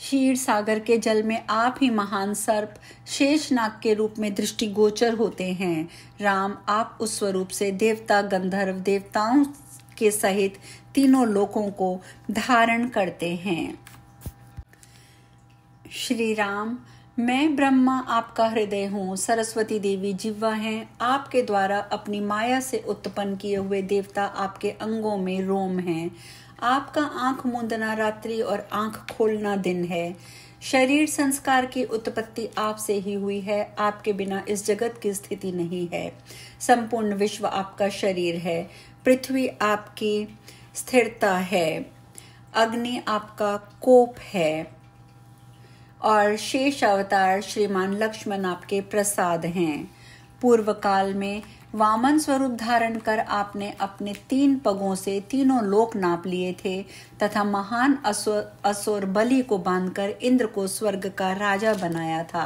क्षीर सागर के जल में आप ही महान सर्प शेषनाग के रूप में दृष्टिगोचर होते हैं। राम, आप उस स्वरूप से देवता, गंधर्व, देवताओं के सहित तीनों लोकों को धारण करते हैं। श्री राम, मैं ब्रह्मा आपका हृदय हूँ, सरस्वती देवी जिह्वा हैं, आपके द्वारा अपनी माया से उत्पन्न किए हुए देवता आपके अंगों में रोम हैं। आपका आंख मूंदना रात्रि और आंख खोलना दिन है। शरीर संस्कार की उत्पत्ति आपसे ही हुई है, आपके बिना इस जगत की स्थिति नहीं है। संपूर्ण विश्व आपका शरीर है, पृथ्वी आपकी स्थिरता है, अग्नि आपका कोप है और शेष अवतार श्रीमान लक्ष्मण आपके प्रसाद हैं। पूर्व काल में वामन स्वरूप धारण कर आपने अपने 3 पगों से तीनों लोक नाप लिए थे तथा महान असुर बलि को बांधकर इंद्र को स्वर्ग का राजा बनाया था।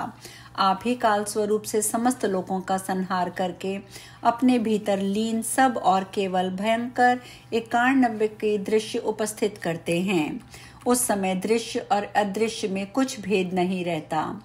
आप ही काल स्वरूप से समस्त लोकों का संहार करके अपने भीतर लीन सब और केवल भयंकर 91 के दृश्य उपस्थित करते हैं। उस समय दृश्य और अदृश्य में कुछ भेद नहीं रहता।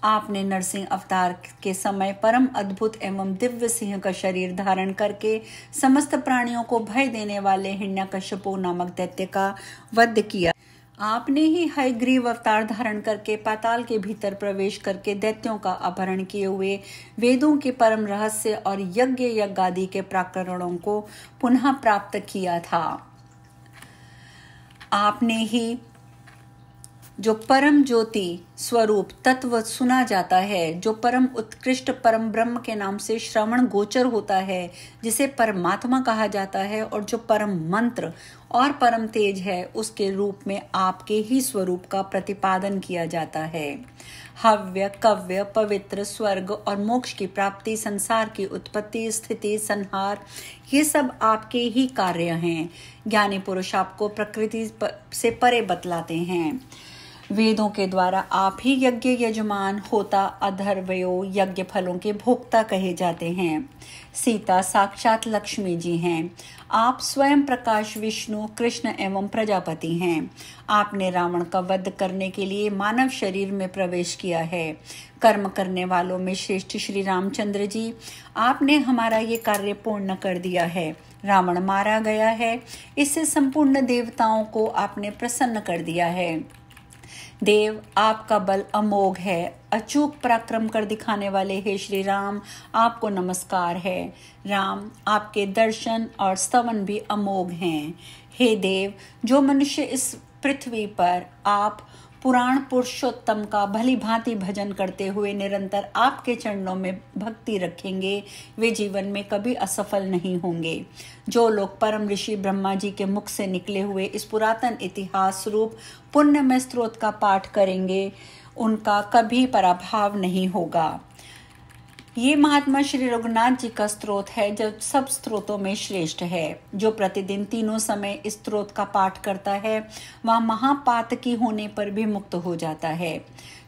आपने नरसिंह अवतार के समय परम अद्भुत एवं दिव्य सिंह का शरीर धारण करके समस्त प्राणियों को भय देने वाले हिरण्यकश्यपु नामक दैत्य का वध किया। आपने ही हयग्रीव अवतार धारण करके पाताल के भीतर प्रवेश करके दैत्यों का अपहरण किए हुए वेदों के परम रहस्य और यज्ञ यज्ञादि के प्रकरणों को पुनः प्राप्त किया था। आपने ही जो परम ज्योति स्वरूप तत्व सुना जाता है, जो परम उत्कृष्ट परम ब्रह्म के नाम से श्रवण गोचर होता है, जिसे परमात्मा कहा जाता है और जो परम मंत्र और परम तेज है, उसके रूप में आपके ही स्वरूप का प्रतिपादन किया जाता है। हव्य, कव्य, पवित्र, स्वर्ग और मोक्ष की प्राप्ति, संसार की उत्पत्ति, स्थिति, संहार, ये सब आपके ही कार्य हैं। ज्ञानी पुरुष आपको प्रकृति से परे बतलाते हैं। वेदों के द्वारा आप ही यज्ञ यजमान, होता, अधर्वयो यज्ञ फलों के भोक्ता कहे जाते हैं। सीता साक्षात लक्ष्मी जी हैं। आप स्वयं प्रकाश विष्णु, कृष्ण एवं प्रजापति हैं। आपने रावण का वध करने के लिए मानव शरीर में प्रवेश किया है। कर्म करने वालों में श्रेष्ठ श्री रामचंद्र जी, आपने हमारा ये कार्य पूर्ण कर दिया है। रावण मारा गया है, इससे संपूर्ण देवताओं को आपने प्रसन्न कर दिया है। देव, आपका बल अमोघ है, अचूक पराक्रम कर दिखाने वाले हे श्री राम, आपको नमस्कार है। राम, आपके दर्शन और स्तवन भी अमोघ हैं। हे देव, जो मनुष्य इस पृथ्वी पर आप पुराण पुरुषोत्तम का भली भांति भजन करते हुए निरंतर आपके चरणों में भक्ति रखेंगे, वे जीवन में कभी असफल नहीं होंगे। जो लोग परम ऋषि ब्रह्मा जी के मुख से निकले हुए इस पुरातन इतिहास रूप पुण्यमय स्त्रोत का पाठ करेंगे, उनका कभी पराभव नहीं होगा। ये महात्मा श्री रघुनाथ जी का स्त्रोत है, जो सब स्त्रोतों में श्रेष्ठ है। जो प्रतिदिन तीनों समय इस स्त्रोत का पाठ करता है, वह महापातकी होने पर भी मुक्त हो जाता है।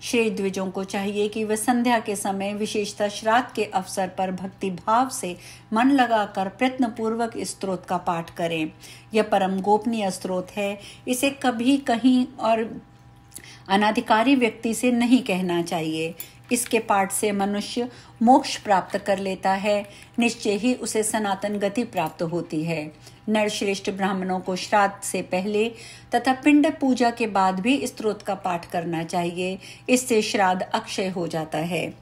श्री द्विजों को चाहिए कि वे संध्या के समय, विशेषतः श्राद्ध के अवसर पर भक्ति भाव से मन लगाकर प्रयत्न पूर्वक इस स्त्रोत का पाठ करें। यह परम गोपनीय स्त्रोत है, इसे कभी कहीं और अनाधिकारी व्यक्ति से नहीं कहना चाहिए। इसके पाठ से मनुष्य मोक्ष प्राप्त कर लेता है, निश्चय ही उसे सनातन गति प्राप्त होती है। नरश्रेष्ठ ब्राह्मणों को श्राद्ध से पहले तथा पिंड पूजा के बाद भी इस स्तोत्र का पाठ करना चाहिए, इससे श्राद्ध अक्षय हो जाता है।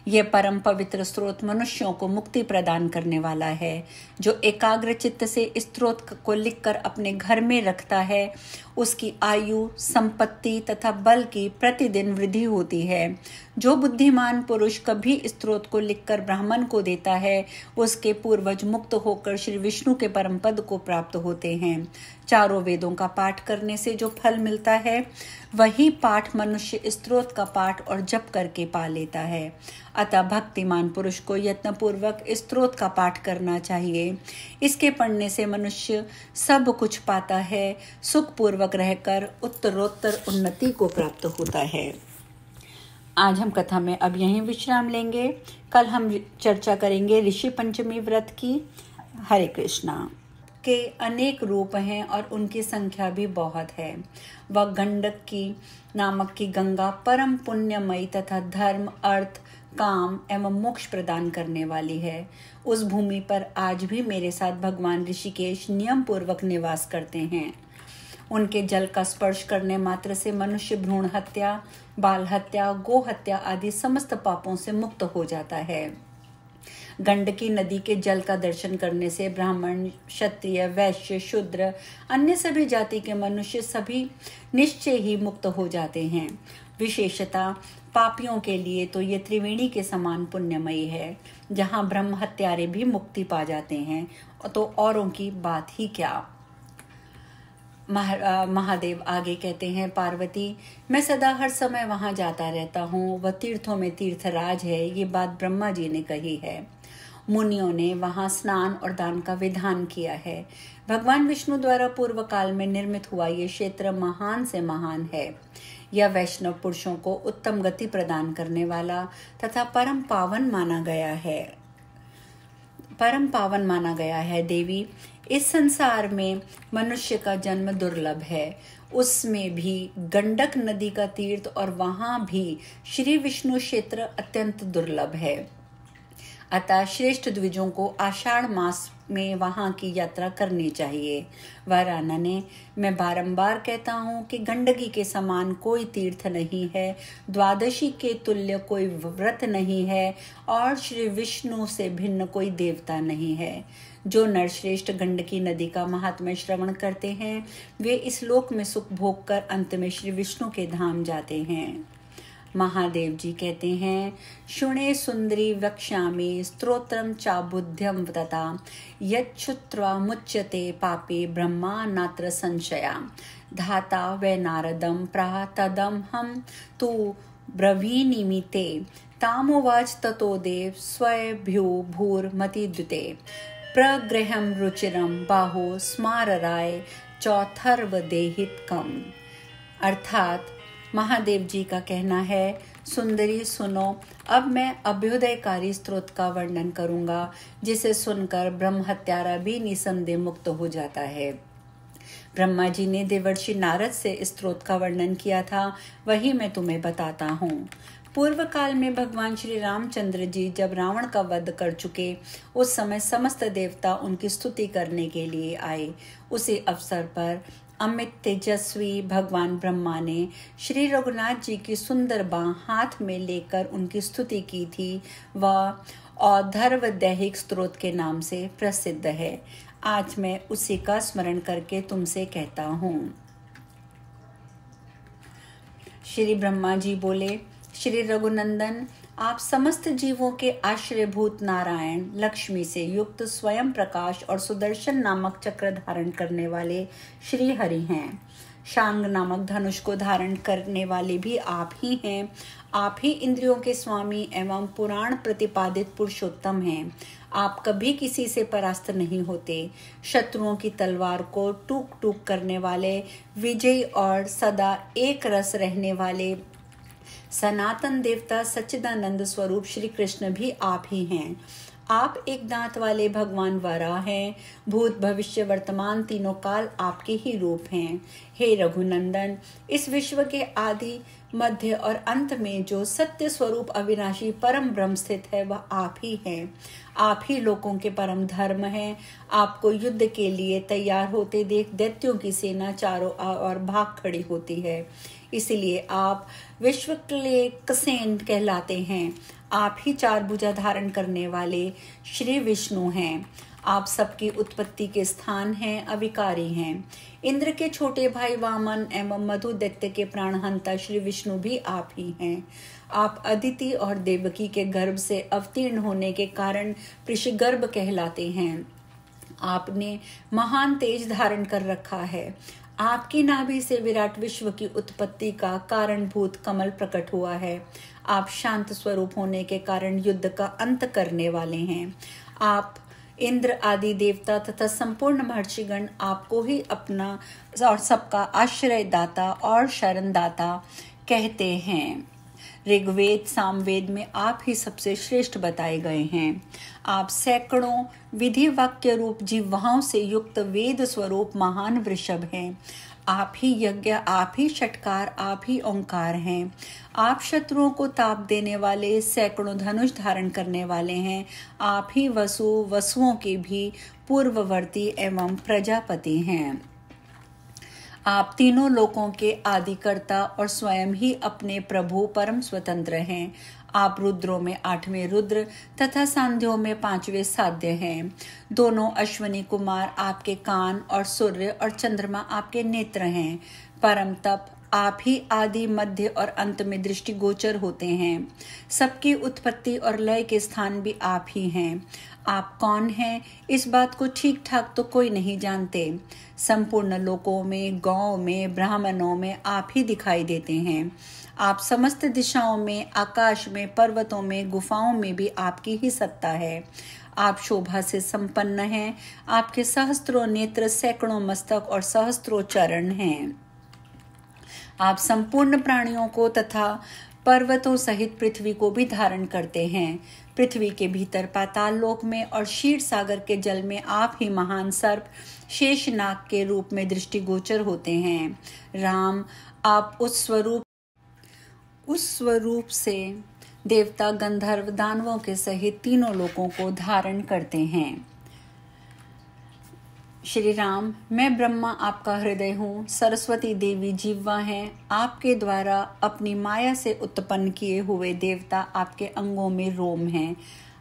यह परम पवित्र स्तोत्र मनुष्यों को मुक्ति प्रदान करने वाला है। जो एकाग्र चित्त से इस स्तोत्र को लिखकर अपने घर में रखता है, उसकी आयु, संपत्ति तथा बल की प्रतिदिन वृद्धि होती है। जो बुद्धिमान पुरुष कभी इस स्तोत्र को लिखकर ब्राह्मण को देता है, उसके पूर्वज मुक्त होकर श्री विष्णु के परम पद को प्राप्त होते हैं। चारों वेदों का पाठ करने से जो फल मिलता है, वही पाठ मनुष्य इस स्तोत्र का पाठ और जप करके पा लेता है। अतः भक्तिमान पुरुष को यत्नपूर्वक इस स्तोत्र का पाठ करना चाहिए। इसके पढ़ने से मनुष्य सब कुछ पाता है, सुख पूर्वक रहकर उत्तरोत्तर उन्नति को प्राप्त होता है। आज हम कथा में अब यहीं विश्राम लेंगे। कल हम चर्चा करेंगे ऋषि पंचमी व्रत की। हरे कृष्णा। के अनेक रूप हैं और उनकी संख्या भी बहुत है। वह गंडक की नामक की गंगा परम पुण्यमयी तथा धर्म, अर्थ, काम एवं मोक्ष प्रदान करने वाली है। उस भूमि पर आज भी मेरे साथ भगवान ऋषिकेश नियम पूर्वक निवास करते हैं। उनके जल का स्पर्श करने मात्र से मनुष्य भ्रूण हत्या, बाल हत्या, गो हत्या आदि समस्त पापों से मुक्त हो जाता है। गंडकी नदी के जल का दर्शन करने से ब्राह्मण, क्षत्रिय, वैश्य, शूद्र, अन्य सभी जाति के मनुष्य सभी निश्चय ही मुक्त हो जाते हैं। विशेषतः पापियों के लिए तो ये त्रिवेणी के समान पुण्यमयी है, जहाँ ब्रह्म हत्यारे भी मुक्ति पा जाते हैं, तो औरों की बात ही क्या। महादेव आगे कहते हैं, पार्वती, मैं सदा हर समय वहां जाता रहता हूँ। वह तीर्थों में तीर्थराज है। ये बात ब्रह्मा जी ने कही है। मुनियों ने वहां स्नान और दान का विधान किया है। भगवान विष्णु द्वारा पूर्व काल में निर्मित हुआ ये क्षेत्र महान से महान है। यह वैष्णव पुरुषों को उत्तम गति प्रदान करने वाला तथा परम पावन माना गया है। देवी, इस संसार में मनुष्य का जन्म दुर्लभ है, उसमें भी गंडक नदी का तीर्थ और वहां भी श्री विष्णु क्षेत्र अत्यंत दुर्लभ है। अतः श्रेष्ठ द्विजों को आषाढ़ मास में वहां की यात्रा करनी चाहिए। वरानने, मैं बारंबार कहता हूँ कि गंडकी के समान कोई तीर्थ नहीं है, द्वादशी के तुल्य कोई व्रत नहीं है और श्री विष्णु से भिन्न कोई देवता नहीं है। जो नरश्रेष्ठ गंडकी नदी का महात्म्य श्रवण करते हैं, वे इस लोक में सुख भोग कर अंत में श्री विष्णु के धाम जाते हैं। महादेव जी कहते हैं, शुणे सुंदरी वक्ष्यामि स्तोत्रम चाबुध्यम तथा यच्छ्रुत्वा मुच्यते पापे ब्रह्मा नात्र संशया। धाता वै नारदम प्राह तदम हम तु ब्रवीणीमिते। तामुवाच ततो देव स्वयभ्यो भूर्मतिद्युते। प्रगृहं रुचिरं बाहो स्मारराय चौथर्वदेहितकम्। अर्थात महादेव जी का कहना है, सुंदरी सुनो, अब मैं अभ्युदयकारी स्त्रोत का वर्णन करूंगा, जिसे सुनकर ब्रह्म हत्यारा भी निसंदेह मुक्त हो जाता है। ब्रह्मा जी ने देवर्षि नारद से इस स्त्रोत का वर्णन किया था, वही मैं तुम्हें बताता हूँ। पूर्व काल में भगवान श्री रामचंद्र जी जब रावण का वध कर चुके, उस समय समस्त देवता उनकी स्तुति करने के लिए आए। उसी अवसर पर अमित तेजस्वी भगवान ब्रह्मा ने श्री रघुनाथ जी की सुंदर बाँ हाथ में लेकर उनकी स्तुति की थी। वह औधर्वदैहिक स्त्रोत के नाम से प्रसिद्ध है। आज मैं उसी का स्मरण करके तुमसे कहता हूँ। श्री ब्रह्मा जी बोले, श्री रघुनंदन, आप समस्त जीवों के आश्रयभूत नारायण, लक्ष्मी से युक्त स्वयं प्रकाश और सुदर्शन नामक चक्र धारण करने वाले श्री हरि हैं। शांग नामक धनुष को धारण करने वाले भी आप ही हैं। आप ही इंद्रियों के स्वामी एवं पुराण प्रतिपादित पुरुषोत्तम हैं। आप कभी किसी से परास्त नहीं होते। शत्रुओं की तलवार को टूक टूक करने वाले, विजयी और सदा एक रस रहने वाले सनातन देवता सच्चिदानंद स्वरूप श्री कृष्ण भी आप ही हैं। आप एक दांत वाले भगवान वराह हैं। भूत, भविष्य, वर्तमान तीनों काल आपके ही रूप हैं। हे रघुनंदन, इस विश्व के आदि, मध्य और अंत में जो सत्य स्वरूप अविनाशी परम ब्रह्म स्थित है, वह आप ही हैं। आप ही लोगों के परम धर्म हैं। आपको युद्ध के लिए तैयार होते देख दैत्यों की सेना चारों ओर भाग खड़ी होती है। इसलिए आप विश्व के कसेन कहलाते हैं। आप ही चार भुजा धारण करने वाले श्री विष्णु हैं। आप सबकी उत्पत्ति के स्थान हैं, अविकारी हैं। इंद्र के छोटे भाई वामन एवं मधु दैत्य के प्राणहंता श्री विष्णु भी आप ही हैं। आप अदिति और देवकी के गर्भ से अवतीर्ण होने के कारण ऋषिगर्भ कहलाते हैं। आपने महान तेज धारण कर रखा है। आपकी नाभि से विराट विश्व की उत्पत्ति का कारणभूत कमल प्रकट हुआ है। आप शांत स्वरूप होने के कारण युद्ध का अंत करने वाले हैं। आप इंद्र आदि देवता तथा संपूर्ण महर्षिगण आपको ही अपना और सबका आश्रय दाता और शरण दाता कहते हैं। ऋग्वेद सामवेद में आप ही सबसे श्रेष्ठ बताए गए हैं। आप सैकड़ों विधि वाक्य रूप जिह्वाओं से युक्त वेद स्वरूप महान वृषभ हैं। आप ही यज्ञ, आप ही षटकार, आप ही ओंकार हैं। आप शत्रुओं को ताप देने वाले, सैकड़ों धनुष धारण करने वाले हैं। आप ही वसुओं के भी पूर्ववर्ती एवं प्रजापति हैं। आप तीनों लोकों के आदिकर्ता और स्वयं ही अपने प्रभु परम स्वतंत्र हैं। आप रुद्रों में 8वें रुद्र तथा सांध्यों में 5वें साध्य हैं। दोनों अश्वनी कुमार आपके कान और सूर्य और चंद्रमा आपके नेत्र हैं। परम तप आप ही आदि, मध्य और अंत में दृष्टि गोचर होते हैं। सबकी उत्पत्ति और लय के स्थान भी आप ही हैं। आप कौन हैं, इस बात को ठीक ठाक तो कोई नहीं जानते। संपूर्ण लोकों में, गांवों में, ब्राह्मणों में आप ही दिखाई देते हैं। आप समस्त दिशाओं में, आकाश में, पर्वतों में, गुफाओं में भी आपकी ही सत्ता है। आप शोभा से संपन्न हैं। आपके सहस्त्रों नेत्र, सैकड़ों मस्तक और सहस्त्रों चरण हैं। आप संपूर्ण प्राणियों को तथा पर्वतों सहित पृथ्वी को भी धारण करते हैं। पृथ्वी के भीतर पाताल लोक में और क्षीर सागर के जल में आप ही महान सर्प शेषनाग के रूप में दृष्टिगोचर होते हैं। राम, आप उस स्वरूप से देवता, गंधर्व, दानवों के सहित तीनों लोकों को धारण करते हैं। श्री राम, मैं ब्रह्मा आपका हृदय हूँ, सरस्वती देवी जिह्वा हैं। आपके द्वारा अपनी माया से उत्पन्न किए हुए देवता आपके अंगों में रोम हैं।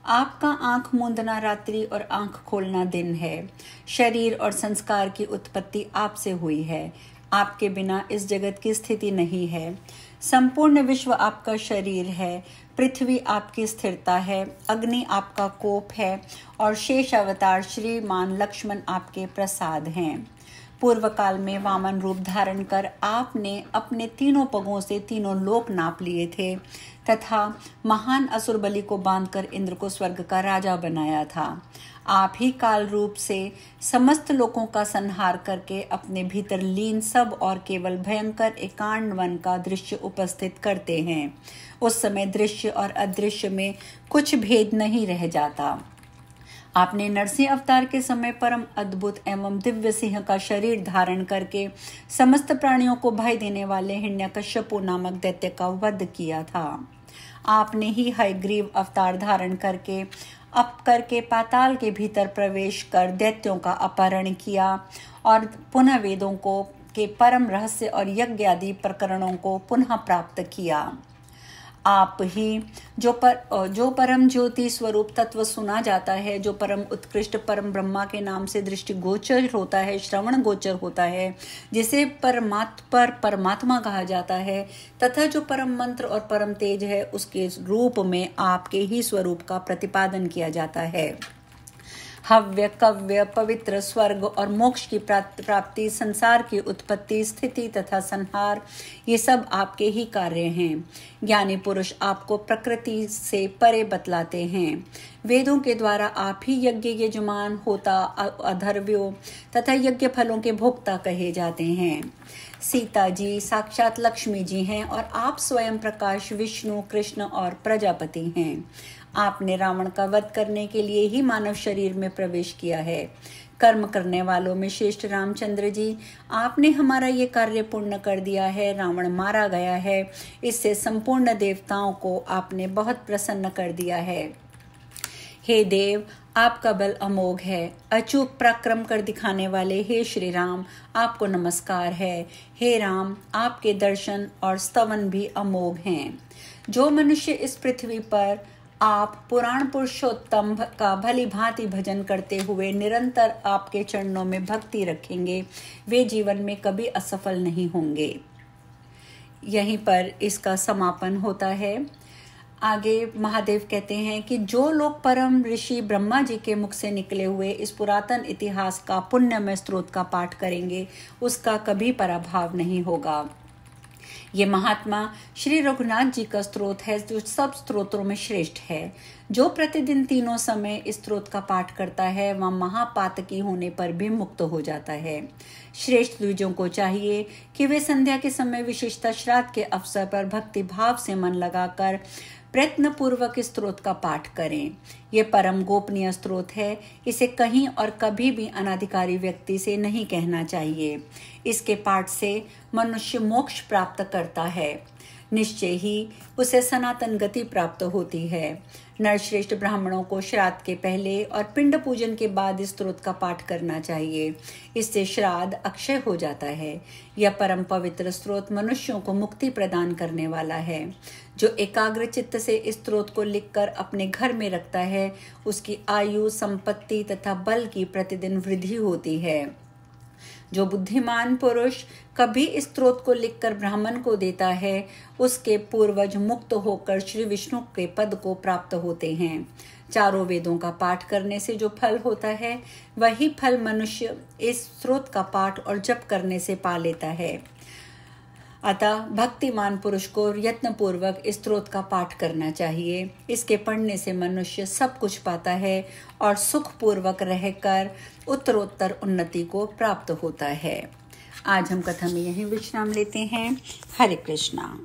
आपका आंख मूंदना रात्रि और आंख खोलना दिन है। शरीर और संस्कार की उत्पत्ति आपसे हुई है। आपके बिना इस जगत की स्थिति नहीं है। संपूर्ण विश्व आपका शरीर है। पृथ्वी आपकी स्थिरता है। अग्नि आपका कोप है और शेष अवतार श्रीमान लक्ष्मण आपके प्रसाद हैं। पूर्व काल में वामन रूप धारण कर आपने अपने तीनों पगों से तीनों लोक नाप लिए थे तथा महान असुर बलि को बांधकर इंद्र को स्वर्ग का राजा बनाया था। आप ही काल रूप से समस्त लोकों का संहार करके अपने भीतर लीन सब और केवल भयंकर एकांत वन का दृश्य उपस्थित करते हैं। उस समय दृश्य और अदृश्य में कुछ भेद नहीं रह जाता। आपने नरसिंह अवतार के समय परम अद्भुत एवं दिव्य सिंह का शरीर धारण करके समस्त प्राणियों को भय देने वाले हिरण्यकश्यपु नामक दैत्य का वध किया था। आपने ही हयग्रीव अवतार धारण करके पाताल के भीतर प्रवेश कर दैत्यों का अपहरण किया और पुनः वेदों को के परम रहस्य और यज्ञ आदि प्रकरणों को पुनः प्राप्त किया। आप ही जो परम ज्योति स्वरूप तत्व सुना जाता है, जो परम उत्कृष्ट परम ब्रह्मा के नाम से दृष्टि गोचर होता है, श्रवण गोचर होता है, जिसे परमात्मा कहा जाता है, तथा जो परम मंत्र और परम तेज है, उसके रूप में आपके ही स्वरूप का प्रतिपादन किया जाता है। हव्य, कव्य, पवित्र, स्वर्ग और मोक्ष की प्राप्ति, संसार की उत्पत्ति, स्थिति तथा संहार, ये सब आपके ही कार्य हैं। ज्ञानी पुरुष आपको प्रकृति से परे बतलाते हैं। वेदों के द्वारा आप ही यज्ञ यजमान, होता, अधर्व्यो तथा यज्ञ फलों के भोक्ता कहे जाते हैं। सीता जी साक्षात लक्ष्मी जी हैं और आप स्वयं प्रकाश विष्णु, कृष्ण और प्रजापति हैं। आपने रावण का वध करने के लिए ही मानव शरीर में प्रवेश किया है। कर्म करने वालों में श्रेष्ठ रामचंद्र जी, आपने हमारा ये कार्य पूर्ण कर दिया है। रावण मारा गया है। इससे संपूर्ण देवताओं को आपने बहुत प्रसन्न कर दिया है। हे देव, आपका बल अमोघ है। अचूक पराक्रम कर दिखाने वाले हे श्री राम, आपको नमस्कार है। हे राम, आपके दर्शन और स्तवन भी अमोघ हैं। जो मनुष्य इस पृथ्वी पर आप पुराण पुरुषोत्तम का भली भांति भजन करते हुए निरंतर आपके चरणों में भक्ति रखेंगे, वे जीवन में कभी असफल नहीं होंगे। यहीं पर इसका समापन होता है। आगे महादेव कहते हैं कि जो लोग परम ऋषि ब्रह्मा जी के मुख से निकले हुए इस पुरातन इतिहास का पुण्यमय स्रोत का पाठ करेंगे, उसका कभी पराभव नहीं होगा। ये महात्मा श्री रघुनाथ जी का स्त्रोत है जो सब स्तोत्रों में श्रेष्ठ है। जो प्रतिदिन तीनों समय इस स्त्रोत का पाठ करता है वह महापातकी होने पर भी मुक्त हो जाता है। श्रेष्ठ द्विजों को चाहिए कि वे संध्या के समय विशेषतः श्राद्ध के अवसर पर भक्ति भाव से मन लगाकर प्रयत्न पूर्वक इस स्त्रोत का पाठ करें। यह परम गोपनीय स्त्रोत है। इसे कहीं और कभी भी अनाधिकारी व्यक्ति से नहीं कहना चाहिए। इसके पाठ से मनुष्य मोक्ष प्राप्त करता है, निश्चय ही उसे सनातन गति प्राप्त होती है। नरश्रेष्ठ ब्राह्मणों को श्राद्ध के पहले और पिंड पूजन के बाद इस स्त्रोत का पाठ करना चाहिए। इससे श्राद्ध अक्षय हो जाता है। यह परम पवित्र स्त्रोत मनुष्यों को मुक्ति प्रदान करने वाला है। जो एकाग्र चित्त से इस स्त्रोत को लिखकर अपने घर में रखता है उसकी आयु, संपत्ति तथा बल की प्रतिदिन वृद्धि होती है। जो बुद्धिमान पुरुष कभी इस स्त्रोत को लिखकर ब्राह्मण को देता है उसके पूर्वज मुक्त होकर श्री विष्णु के पद को प्राप्त होते हैं। चारों वेदों का पाठ करने से जो फल होता है वही फल मनुष्य इस स्त्रोत का पाठ और जप करने से पा लेता है। अतः भक्तिमान पुरुष को यत्न पूर्वक इस स्त्रोत का पाठ करना चाहिए। इसके पढ़ने से मनुष्य सब कुछ पाता है और सुख पूर्वक रहकर उत्तरोत्तर उन्नति को प्राप्त होता है। आज हम कथा में यहीं विश्राम लेते हैं। हरे कृष्णा।